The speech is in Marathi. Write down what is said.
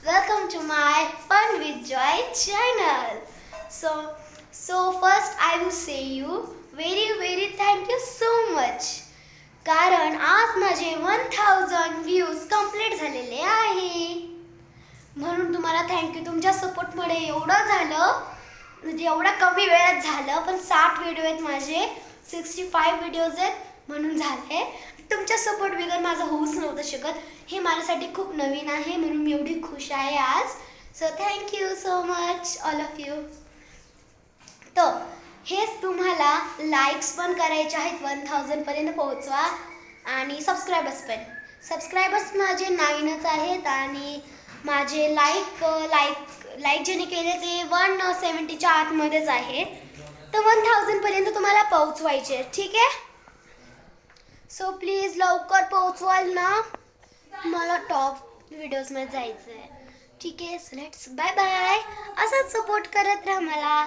welcome to my Fun with Joy channel. So first I will say you very thank you so much. कारण आज माझे 1000 व्ह्यूज कंप्लीट झालेले आहे. म्हणून तुम्हाला थँक्यू. तुमच्या सपोर्टमुळे एवढं झालं, म्हणजे एवढा कमी वेळात झालं, पण 60 व्हिडिओ आहेत माझे, 65 व्हिडिओज आहेत म्हणून झाले. तुमच्या सपोर्ट बिगर माझं होऊच नव्हतं शकत. हे माझ्यासाठी खूप नवीन आहे म्हणून मी एवढी खुश आहे आज. So thank you so much all of you. तर हेच तुम्हाला लाईक्स पण करायचे आहेत, 1000 पर्यंत पोहोचवा. आणि सबस्क्रायबर्स माझे 9च आहेत. आणि माझे लाईक ज्याने केले ते 170च्या आतमध्येच आहे. तर 1000 पर्यंत तुम्हाला पोहोचवायचे, ठीक आहे. सो प्लीज लवकर पोहोचवाल ना, मला टॉप व्हिडिओजमध्ये जायचं आहे, ठीक आहे. So let's bye bye. असंच सपोर्ट करत राहा मला.